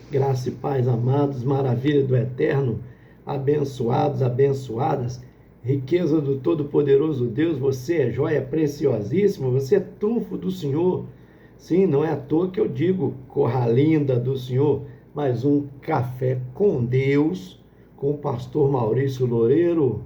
Graça e paz, amados, maravilha do Eterno, abençoados, abençoadas, riqueza do Todo-Poderoso Deus, você é joia preciosíssima, você é trunfo do Senhor. Sim, não é à toa que eu digo, corra linda do Senhor, mais um café com Deus, com o pastor Maurício Loureiro.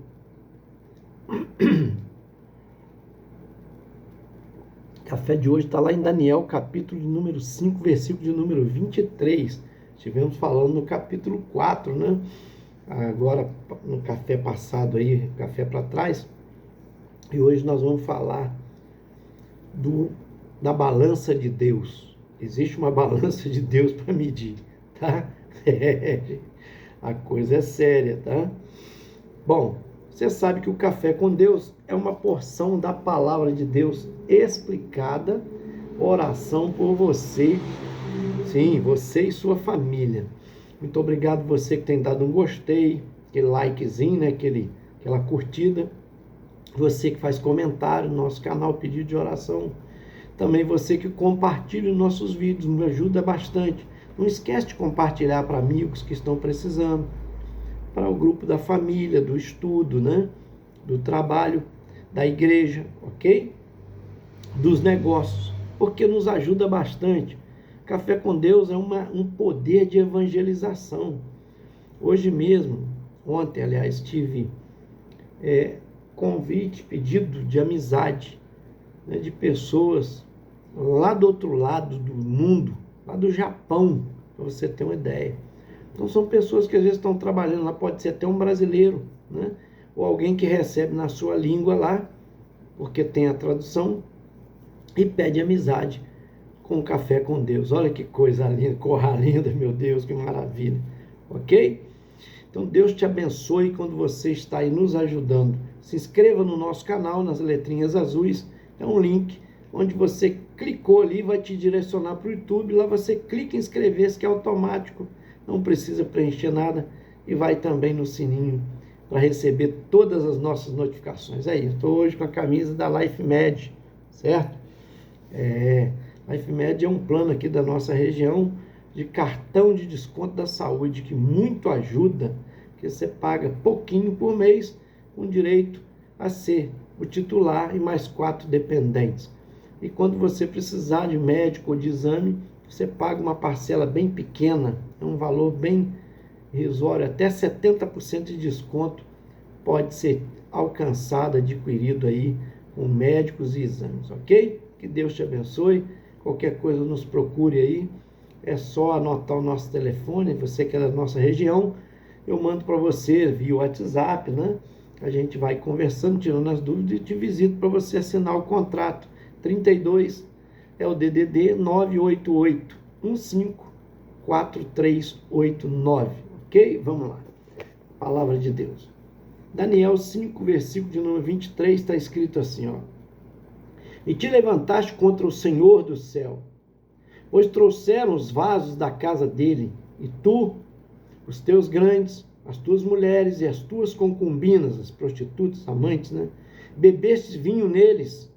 Café de hoje está lá em Daniel, capítulo de número 5, versículo de número 23. Estivemos falando no capítulo 4, né? Agora, no café passado aí, café para trás. E hoje nós vamos falar da balança de Deus. Existe uma balança de Deus para medir, tá? A coisa é séria, tá? Bom, você sabe que o Café com Deus é uma porção da palavra de Deus explicada, oração por você, sim, você e sua família. Muito obrigado você que tem dado um gostei, aquele likezinho, né, aquela curtida, você que faz comentário no nosso canal, pedido de oração, também você que compartilha os nossos vídeos, me ajuda bastante. Não esquece de compartilhar para amigos que estão precisando, para o grupo da família, do estudo, né? Do trabalho, da igreja, ok? Dos negócios, porque nos ajuda bastante. Café com Deus é um poder de evangelização. Hoje mesmo, ontem, aliás, tive convite, pedido de amizade, né, de pessoas lá do outro lado do mundo, lá do Japão, para você ter uma ideia. Então são pessoas que às vezes estão trabalhando lá, pode ser até um brasileiro, né? Ou alguém que recebe na sua língua lá, porque tem a tradução, e pede amizade com o Café com Deus. Olha que coisa linda, corra linda, meu Deus, que maravilha, ok? Então Deus te abençoe quando você está aí nos ajudando. Se inscreva no nosso canal, nas letrinhas azuis, é um link onde você clicou ali, vai te direcionar para o YouTube, lá você clica em inscrever-se, que é automático, não precisa preencher nada, e vai também no sininho para receber todas as nossas notificações. Aí, eu estou hoje com a camisa da LifeMed, certo? LifeMed é um plano aqui da nossa região de cartão de desconto da saúde, que muito ajuda, que você paga pouquinho por mês, com direito a ser o titular e mais 4 dependentes. E quando você precisar de médico ou de exame, você paga uma parcela bem pequena, é um valor bem irrisório, até 70% de desconto pode ser alcançado, adquirido aí com médicos e exames, ok? Que Deus te abençoe. Qualquer coisa nos procure aí, é só anotar o nosso telefone, você que é da nossa região, eu mando para você via WhatsApp, né? A gente vai conversando, tirando as dúvidas e te visito para você assinar o contrato. 32 é o DDD 988-154389, ok? Vamos lá. Palavra de Deus. Daniel 5, versículo de número 23, está escrito assim, ó. E te levantaste contra o Senhor do céu, pois trouxeram os vasos da casa dele, e tu, os teus grandes, as tuas mulheres e as tuas concubinas, as prostitutas, amantes, né? Bebestes vinho neles.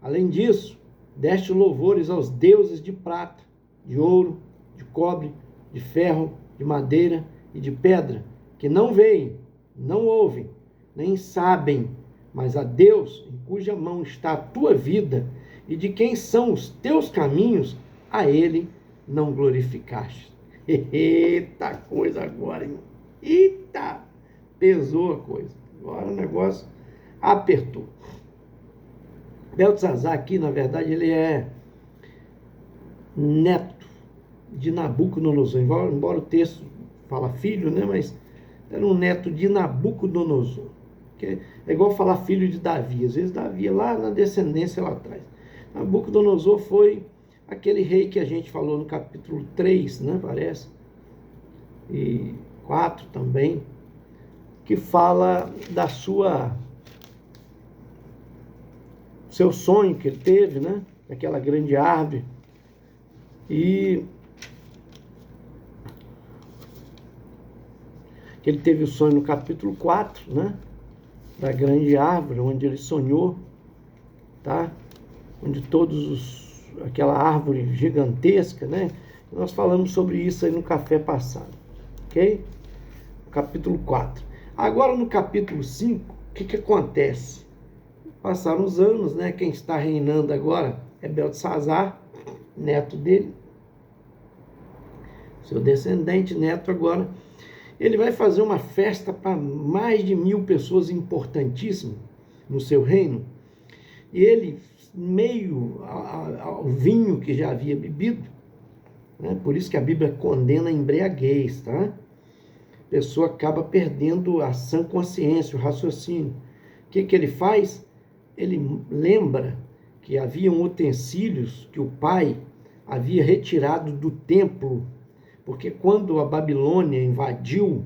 Além disso, deste louvores aos deuses de prata, de ouro, de cobre, de ferro, de madeira e de pedra, que não veem, não ouvem, nem sabem, mas a Deus, em cuja mão está a tua vida, e de quem são os teus caminhos, a ele não glorificaste. Eita coisa agora, irmão. Eita! Pesou a coisa. Agora o negócio apertou. Beltesazar aqui, na verdade, ele é neto de Nabucodonosor. Embora o texto fala filho, né? Mas era um neto de Nabucodonosor. Que é igual falar filho de Davi. Às vezes Davi é lá na descendência lá atrás. Nabucodonosor foi aquele rei que a gente falou no capítulo 3, né? Parece. E 4 também. Que fala da seu sonho que ele teve, né? Aquela grande árvore. E que ele teve o sonho no capítulo 4, né? Da grande árvore, onde ele sonhou, tá? Onde aquela árvore gigantesca, né? Nós falamos sobre isso aí no café passado, ok? Capítulo 4. Agora no capítulo 5, o que acontece? Passaram os anos, né? Quem está reinando agora é Beltesazar, neto dele, seu descendente, neto agora. Ele vai fazer uma festa para mais de 1000 pessoas importantíssimas no seu reino. E ele, meio ao vinho que já havia bebido, né? Por isso que a Bíblia condena a embriaguez, tá? A pessoa acaba perdendo a sã consciência, o raciocínio. O que ele faz? Ele lembra que haviam utensílios que o pai havia retirado do templo, porque quando a Babilônia invadiu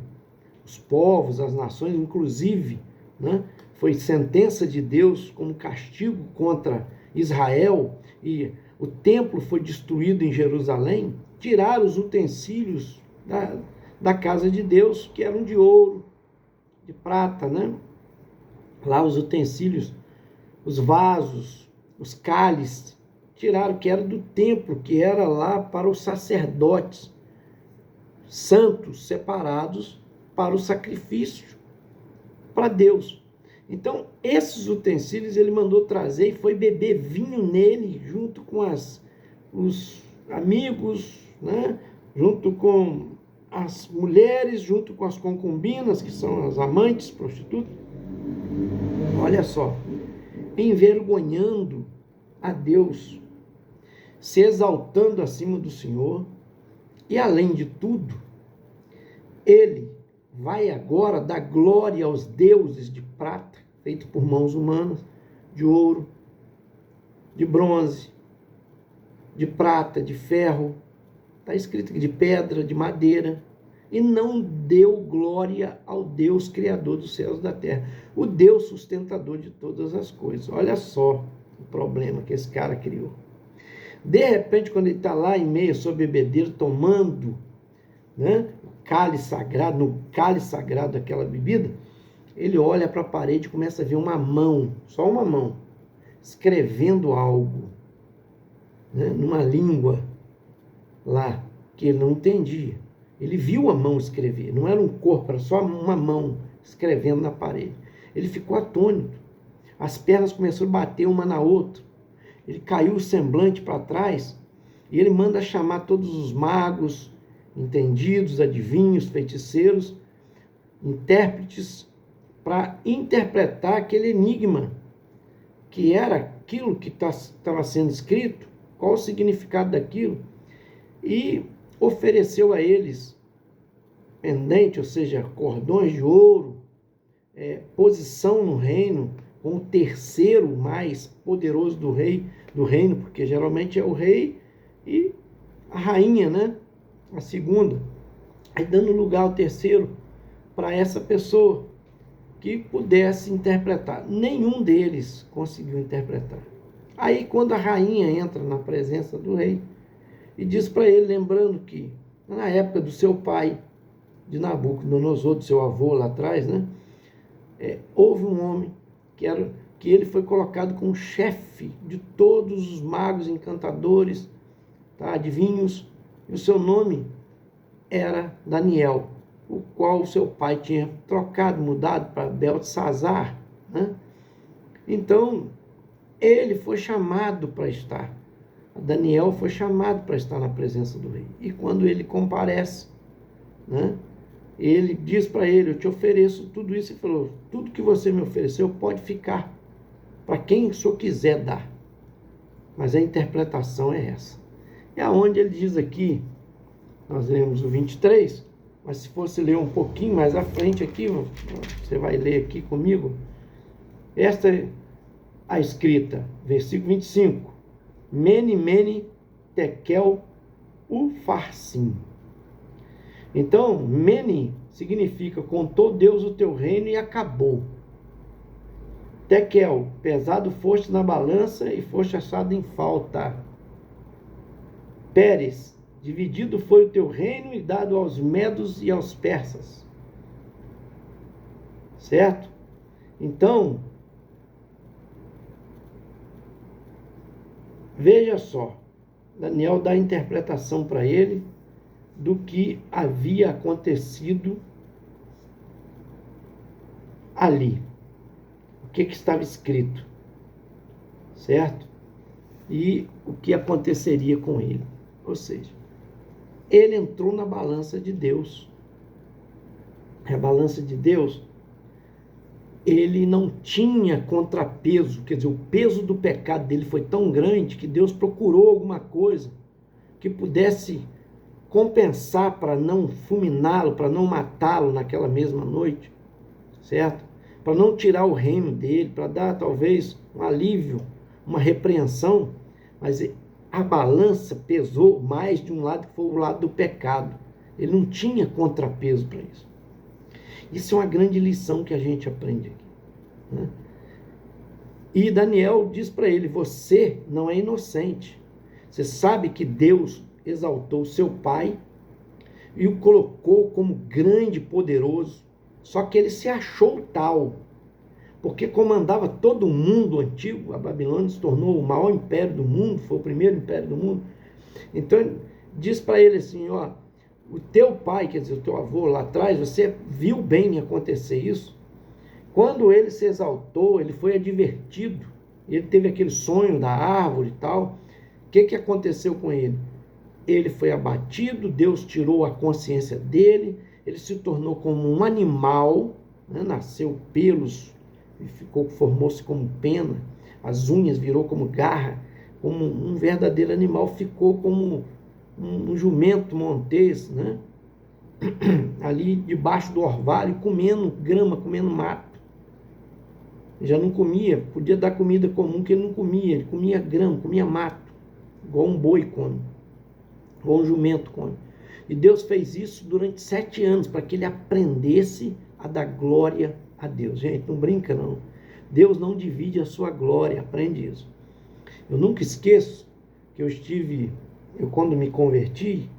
os povos, as nações, inclusive, né, foi sentença de Deus como castigo contra Israel, e o templo foi destruído em Jerusalém, tiraram os utensílios da casa de Deus, que eram de ouro, de prata, né? Lá os utensílios, os vasos, os cálices, tiraram que era do templo, que era lá para os sacerdotes, santos, separados para o sacrifício, para Deus. Então, esses utensílios ele mandou trazer e foi beber vinho nele, junto com os amigos, né? Junto com as mulheres, junto com as concubinas, que são as amantes, prostitutas. Olha só, envergonhando a Deus, se exaltando acima do Senhor, e além de tudo, ele vai agora dar glória aos deuses de prata, feito por mãos humanas, de ouro, de bronze, de prata, de ferro, está escrito aqui, de pedra, de madeira, e não deu glória ao Deus criador dos céus e da terra, o Deus sustentador de todas as coisas. Olha só o problema que esse cara criou. De repente, quando ele está lá em meio, sua bebedeira, tomando, né, cálice sagrado, no cálice sagrado daquela bebida, ele olha para a parede e começa a ver uma mão, só uma mão, escrevendo algo, né, numa língua lá, que ele não entendia. Ele viu a mão escrever, não era um corpo, era só uma mão escrevendo na parede. Ele ficou atônito, as pernas começaram a bater uma na outra, ele caiu o semblante para trás, e ele manda chamar todos os magos, entendidos, adivinhos, feiticeiros, intérpretes, para interpretar aquele enigma, que era aquilo que estava sendo escrito, qual o significado daquilo, e ofereceu a eles pendente, ou seja, cordões de ouro, posição no reino, com o terceiro mais poderoso do reino, porque geralmente é o rei e a rainha, né? A segunda. Aí dando lugar ao terceiro para essa pessoa que pudesse interpretar. Nenhum deles conseguiu interpretar. Aí quando a rainha entra na presença do rei e diz para ele, lembrando que na época do seu pai, de Nabucodonosor, do seu avô lá atrás, né? Houve um homem que ele foi colocado como chefe de todos os magos, encantadores, tá, adivinhos, e o seu nome era Daniel, o qual o seu pai tinha trocado, mudado para Beltesazar, né? Então, ele foi chamado para estar, Daniel foi chamado para estar na presença do rei, e quando ele comparece, né, ele diz para ele, eu te ofereço tudo isso, e falou, tudo que você me ofereceu pode ficar, para quem o senhor quiser dar, mas a interpretação é essa. É aonde ele diz aqui, nós lemos o 23, mas se fosse ler um pouquinho mais à frente aqui, você vai ler aqui comigo, esta é a escrita, versículo 25, Mene, Mene, Tekel, Ufarsim. Então, Mene significa, contou Deus o teu reino e acabou. Tekel, pesado foste na balança e foste achado em falta. Pérez, dividido foi o teu reino e dado aos medos e aos persas. Certo? Então, veja só, Daniel dá a interpretação para ele do que havia acontecido ali. O que estava escrito, certo? E o que aconteceria com ele. Ou seja, ele entrou na balança de Deus. A balança de Deus, ele não tinha contrapeso, quer dizer, o peso do pecado dele foi tão grande que Deus procurou alguma coisa que pudesse compensar para não fulminá-lo, para não matá-lo naquela mesma noite, certo? Para não tirar o reino dele, para dar talvez um alívio, uma repreensão, mas a balança pesou mais de um lado, que foi o lado do pecado. Ele não tinha contrapeso para isso. Isso é uma grande lição que a gente aprende aqui, né? E Daniel diz para ele: você não é inocente. Você sabe que Deus exaltou seu pai e o colocou como grande e poderoso, só que ele se achou tal, porque comandava todo o mundo antigo. A Babilônia se tornou o maior império do mundo, foi o primeiro império do mundo. Então diz para ele assim: ó, o teu pai, quer dizer, o teu avô lá atrás, você viu bem acontecer isso. Quando ele se exaltou, ele foi advertido, ele teve aquele sonho da árvore e tal. O que aconteceu com ele? Ele foi abatido, Deus tirou a consciência dele, ele se tornou como um animal, né? Nasceu pelos, formou-se como pena, as unhas virou como garra, como um verdadeiro animal, ficou como um jumento montês, né? Ali debaixo do orvalho, comendo grama, comendo mato. Já não comia, podia dar comida comum que ele não comia, ele comia grama, comia mato, igual um boi come, igual um jumento come. E Deus fez isso durante 7 anos, para que ele aprendesse a dar glória a Deus. Gente, não brinca não. Deus não divide a sua glória, aprende isso. Eu nunca esqueço que eu quando me converti,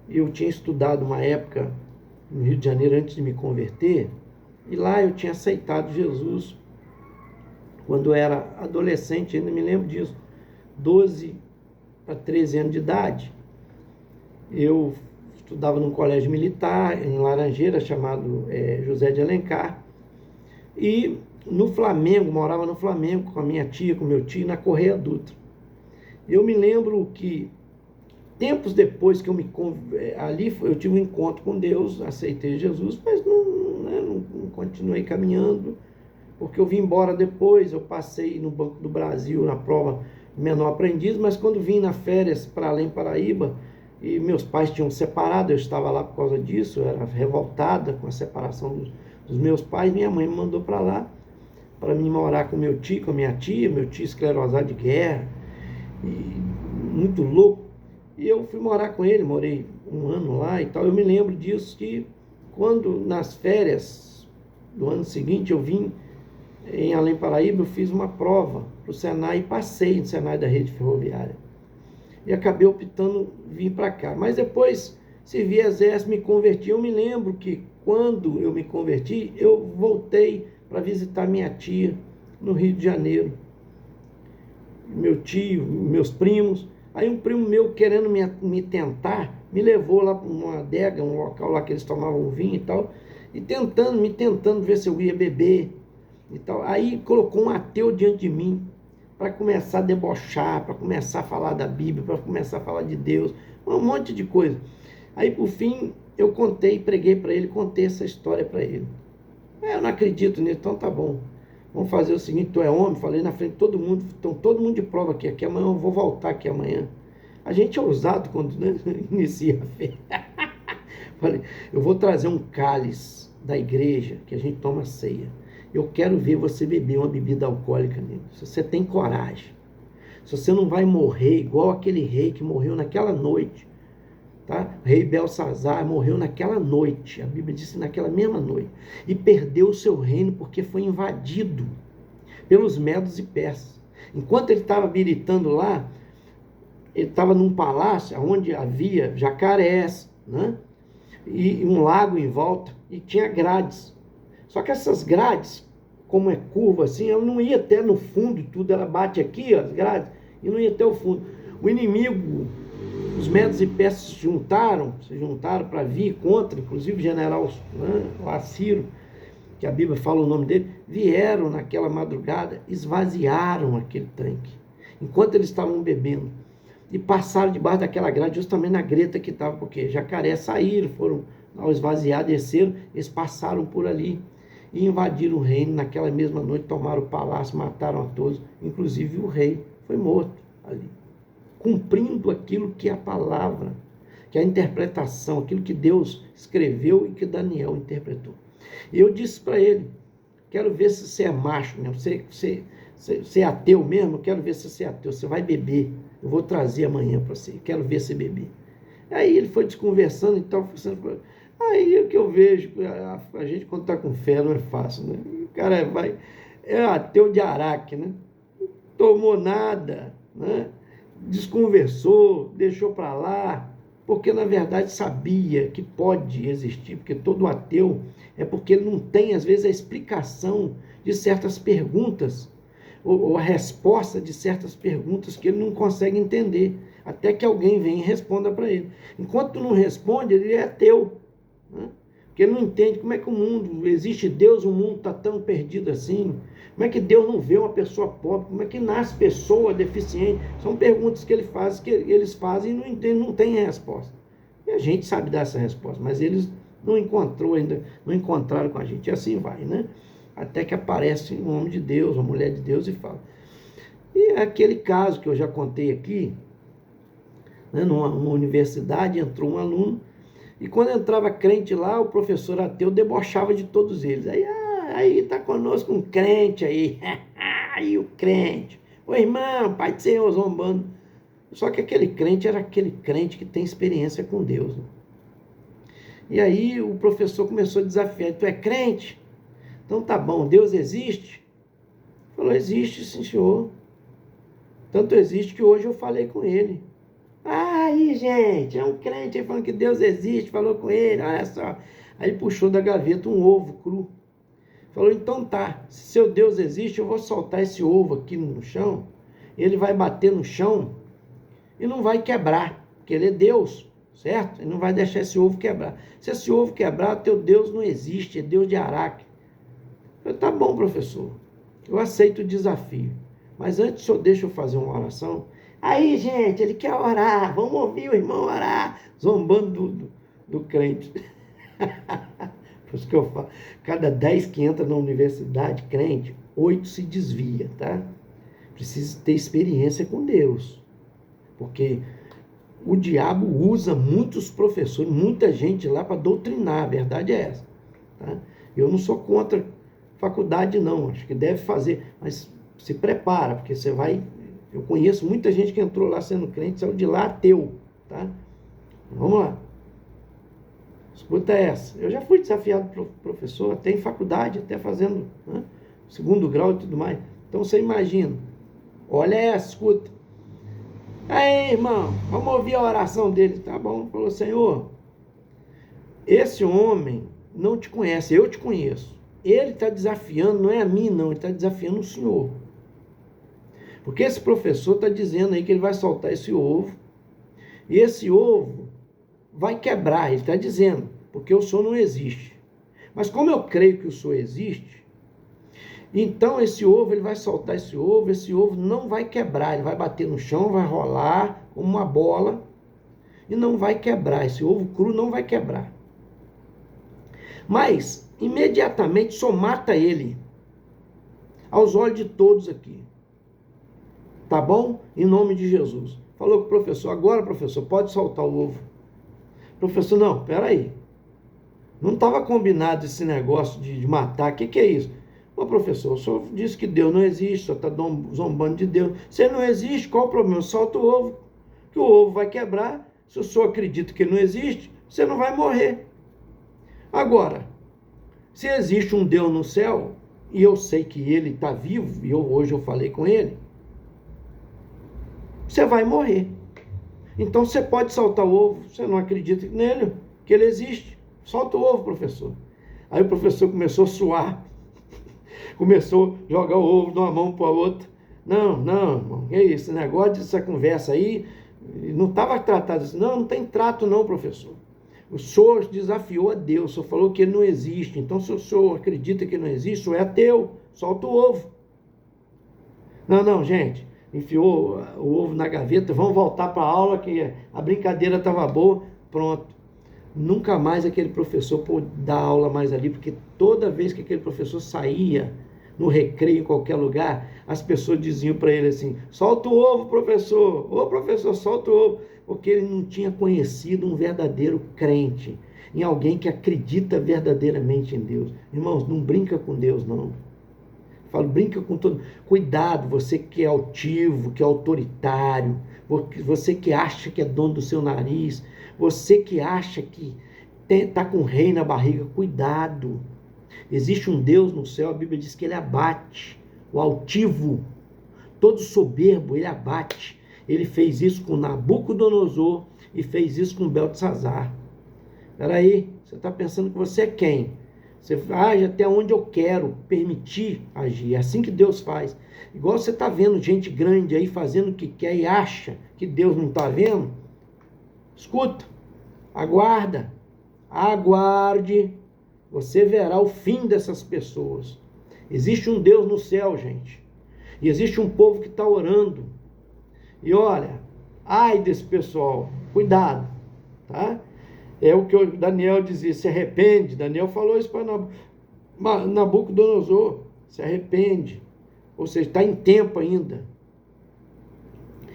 eu tinha estudado uma época no Rio de Janeiro antes de me converter, e lá eu tinha aceitado Jesus quando eu era adolescente, ainda me lembro disso, 12 para 13 anos de idade. Eu estudava num colégio militar, em Laranjeira, chamado José de Alencar, e no Flamengo, morava no Flamengo com a minha tia, com meu tio, na Correia Dutra. Eu me lembro que, tempos depois que ali eu tive um encontro com Deus, aceitei Jesus, mas não continuei caminhando, porque eu vim embora depois. Eu passei no Banco do Brasil, na prova menor aprendiz, mas quando vim na férias para Além Paraíba, e meus pais tinham separado, eu estava lá por causa disso, eu era revoltada com a separação dos meus pais, minha mãe me mandou para lá, para mim morar com meu tio, com a minha tia, meu tio esclerosado de guerra, e muito louco, e eu fui morar com ele, morei 1 ano lá e tal. Eu me lembro disso, que quando nas férias do ano seguinte eu vim em Além Paraíba, eu fiz uma prova para o Senai e passei no Senai da rede ferroviária. E acabei optando vir para cá. Mas depois servi exército, me converti. Eu me lembro que quando eu me converti, eu voltei para visitar minha tia no Rio de Janeiro. Meu tio, meus primos. Aí um primo meu, querendo me tentar, me levou lá para uma adega, um local lá que eles tomavam vinho e tal, e me tentando ver se eu ia beber e tal. Aí colocou um ateu diante de mim, para começar a debochar, para começar a falar da Bíblia, para começar a falar de Deus, um monte de coisa. Aí, por fim, eu preguei para ele, contei essa história para ele. Eu não acredito nisso, então tá bom. Vamos fazer o seguinte: tu é homem? Falei na frente de todo mundo, então todo mundo de prova aqui amanhã eu vou voltar aqui amanhã. A gente é ousado quando, né, inicia a fé. Falei, eu vou trazer um cálice da igreja, que a gente toma ceia. Eu quero ver você beber uma bebida alcoólica nele. Se você tem coragem. Se você não vai morrer igual aquele rei que morreu naquela noite. Tá? O rei Belsazar morreu naquela noite. A Bíblia diz naquela mesma noite. E perdeu o seu reino porque foi invadido pelos medos e persas. Enquanto ele estava militando lá, ele estava num palácio onde havia jacarés, né? E um lago em volta, e tinha grades. Só que essas grades, como é curva assim, ela não ia até no fundo, tudo, ela bate aqui, ó, as grades, e não ia até o fundo. O inimigo, os medos e persas se juntaram para vir contra, inclusive o general, né, lá Ciro, que a Bíblia fala o nome dele, vieram naquela madrugada, esvaziaram aquele tanque, enquanto eles estavam bebendo, e passaram debaixo daquela grade, justamente na greta que estava, porque jacaré saíram, foram ao esvaziar, desceram, eles passaram por ali, e invadiram o reino. Naquela mesma noite tomaram o palácio, mataram a todos, inclusive o rei foi morto ali, cumprindo aquilo que é a palavra, que é a interpretação, aquilo que Deus escreveu e que Daniel interpretou. E eu disse para ele, quero ver se você é macho, né? Você é ateu mesmo, quero ver se você é ateu, você vai beber, eu vou trazer amanhã para você, quero ver você beber. Aí ele foi desconversando e tal, aí o que eu vejo, a gente quando está com fé não é fácil, né? O cara é ateu de Araque, né? Tomou nada, né? Desconversou, deixou para lá, porque na verdade sabia que pode existir, porque todo ateu é porque ele não tem às vezes a explicação de certas perguntas, ou a resposta de certas perguntas que ele não consegue entender, até que alguém venha e responda para ele. Enquanto não responde, ele é ateu, né? Porque ele não entende como é que o mundo, existe Deus, o mundo está tão perdido assim, como é que Deus não vê uma pessoa pobre, como é que nasce pessoa deficiente, são perguntas que eles fazem e não entendem, não tem resposta. E a gente sabe dar essa resposta, mas eles não encontraram com a gente, e assim vai, né? Até que aparece um homem de Deus, uma mulher de Deus e fala. E é aquele caso que eu já contei aqui, né, numa universidade, entrou um aluno, e quando entrava crente lá, o professor ateu debochava de todos eles. Aí está conosco um crente aí, aí o crente, ô irmão, pai do Senhor, zombando. Só que aquele crente era aquele crente que tem experiência com Deus, né? E aí o professor começou a desafiar, tu é crente? Então tá bom, Deus existe? Falou, existe, sim senhor. Tanto existe que hoje eu falei com ele. Aí, gente, é um crente aí falando que Deus existe, falou com ele, olha só. Aí ele puxou da gaveta um ovo cru. Falou, então tá, se seu Deus existe, eu vou soltar esse ovo aqui no chão, ele vai bater no chão e não vai quebrar, porque ele é Deus, certo? Ele não vai deixar esse ovo quebrar. Se esse ovo quebrar, teu Deus não existe, é Deus de Araque. Eu falei, tá bom, professor, eu aceito o desafio, mas antes o senhor deixa eu fazer uma oração. Aí, gente, ele quer orar, vamos ouvir o irmão orar, zombando do crente. Por isso que eu falo, cada 10 que entra na universidade crente, 8 se desvia, tá? Precisa ter experiência com Deus, porque o diabo usa muitos professores, muita gente lá para doutrinar, a verdade é essa, tá? Eu não sou contra faculdade não, acho que deve fazer, mas se prepara, porque você vai... Eu conheço muita gente que entrou lá sendo crente, saiu de lá ateu, tá? Vamos lá. Escuta essa. Eu já fui desafiado por professor, até em faculdade, até fazendo, né, segundo grau e tudo mais. Então você imagina. Olha essa, escuta. Aí, irmão, vamos ouvir a oração dele. Tá bom. Falou, Senhor, esse homem não te conhece, eu te conheço. Ele está desafiando, não é a mim não, ele está desafiando o Senhor. Porque esse professor está dizendo aí que ele vai soltar esse ovo, e esse ovo vai quebrar, ele está dizendo, porque o Senhor não existe. Mas como eu creio que o Senhor existe, então esse ovo, ele vai soltar esse ovo não vai quebrar, ele vai bater no chão, vai rolar como uma bola, e não vai quebrar, esse ovo cru não vai quebrar. Mas, imediatamente, só mata ele, aos olhos de todos aqui. Tá bom? Em nome de Jesus. Falou com o professor, agora, professor, pode soltar o ovo. Professor, não, peraí. Não estava combinado esse negócio de matar, o que é isso? Ô professor, o senhor disse que Deus não existe, o senhor está zombando de Deus. Se não existe, qual o problema? Solta o ovo, que o ovo vai quebrar. Se o senhor acredita que ele não existe, você não vai morrer. Agora, se existe um Deus no céu, e eu sei que ele está vivo, e hoje eu falei com ele, você vai morrer. Então você pode soltar o ovo, você não acredita nele, que ele existe. Solta o ovo, professor. Aí o professor começou a suar, começou a jogar o ovo de uma mão para a outra, Não, não, irmão, que isso, esse negócio dessa conversa aí, não estava tratado assim. Não, não tem trato não, professor. O senhor desafiou a Deus, o senhor falou que ele não existe. Então, se o senhor acredita que ele não existe, o senhor é ateu, solta o ovo. Não, não, gente, enfiou o ovo na gaveta, vamos voltar para a aula, que a brincadeira estava boa, pronto. Nunca mais aquele professor pôde dar aula mais ali, porque toda vez que aquele professor saía no recreio, em qualquer lugar, as pessoas diziam para ele assim: solta o ovo, professor, ô professor, solta o ovo, porque ele não tinha conhecido um verdadeiro crente, em alguém que acredita verdadeiramente em Deus. Irmãos, não brinca com Deus, não. Falo, brinca com todo. Cuidado, você que é altivo, que é autoritário, você que acha que é dono do seu nariz, você que acha que está com o rei na barriga, cuidado. Existe um Deus no céu, a Bíblia diz que ele abate o altivo, todo soberbo ele abate. Ele fez isso com Nabucodonosor e fez isso com Beltesazar. Espera aí, você está pensando que você é quem? Você age até onde eu quero permitir agir. É assim que Deus faz. Igual você está vendo gente grande aí fazendo o que quer e acha que Deus não está vendo. Escuta, aguarde. Você verá o fim dessas pessoas. Existe um Deus no céu, gente. E existe um povo que está orando. E olha, ai desse pessoal, cuidado, tá? É o que o Daniel dizia, se arrepende. Daniel falou isso para Nabucodonosor, se arrepende. Ou seja, está em tempo ainda.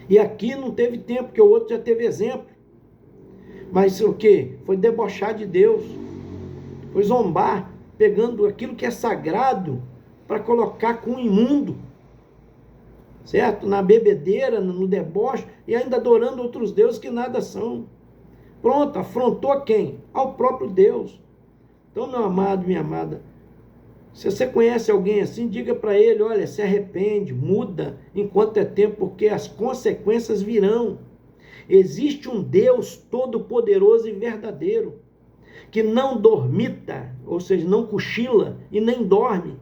E aqui não teve tempo, porque o outro já teve exemplo. Mas o que? Foi debochar de Deus. Foi zombar, pegando aquilo que é sagrado para colocar com o imundo. Certo? Na bebedeira, no deboche, e ainda adorando outros deuses que nada são. Pronto, afrontou quem? Ao próprio Deus. Então, meu amado, minha amada, se você conhece alguém assim, diga para ele, olha, se arrepende, muda, enquanto é tempo, porque as consequências virão. Existe um Deus todo-poderoso e verdadeiro, que não dormita, ou seja, não cochila e nem dorme.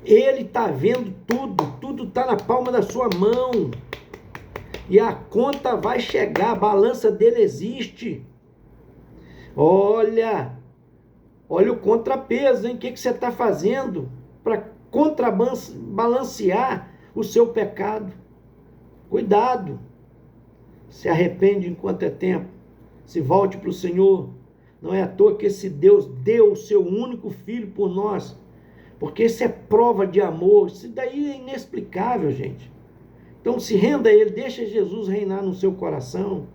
Ele está vendo tudo está na palma da sua mão. E a conta vai chegar, a balança dele existe. Olha o contrapeso, hein? O que você está fazendo para contrabalancear o seu pecado? Cuidado. Se arrepende enquanto é tempo. Se volte para o Senhor. Não é à toa que esse Deus deu o seu único filho por nós. Porque isso é prova de amor. Isso daí é inexplicável, gente. Então se renda a Ele, deixa Jesus reinar no seu coração.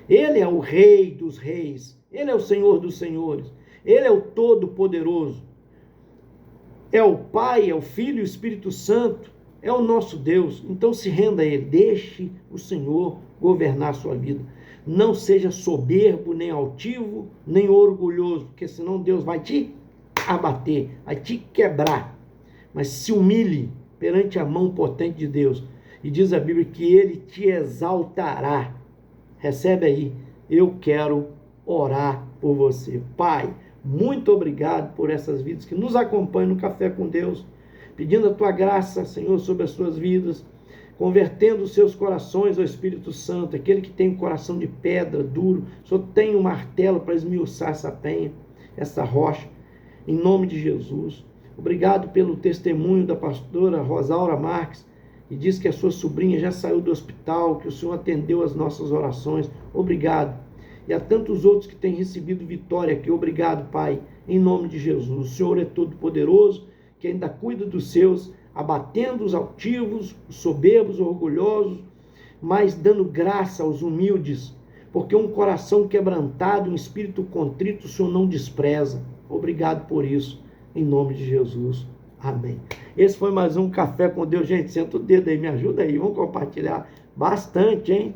Ele é o Rei dos Reis, Ele é o Senhor dos Senhores, Ele é o Todo-Poderoso. É o Pai, é o Filho e o Espírito Santo, é o nosso Deus. Então se renda a Ele, deixe o Senhor governar a sua vida. Não seja soberbo, nem altivo, nem orgulhoso, porque senão Deus vai te abater, vai te quebrar. Mas se humilhe perante a mão potente de Deus. E diz a Bíblia que Ele te exaltará. Recebe aí. Eu quero orar por você. Pai, muito obrigado por essas vidas que nos acompanham no Café com Deus. Pedindo a Tua graça, Senhor, sobre as suas vidas. Convertendo os seus corações ao Espírito Santo. Aquele que tem um coração de pedra, duro. Só tem um martelo para esmiuçar essa penha, essa rocha. Em nome de Jesus. Obrigado pelo testemunho da pastora Rosaura Marques. E diz que a sua sobrinha já saiu do hospital, que o Senhor atendeu as nossas orações. Obrigado. E a tantos outros que têm recebido vitória aqui. Obrigado, Pai, em nome de Jesus. O Senhor é todo poderoso, que ainda cuida dos seus, abatendo os altivos, os soberbos, os orgulhosos, mas dando graça aos humildes, porque um coração quebrantado, um espírito contrito, o Senhor não despreza. Obrigado por isso, em nome de Jesus. Amém. Esse foi mais um Café com Deus. Gente, senta o dedo aí, me ajuda aí. Vamos compartilhar bastante, hein?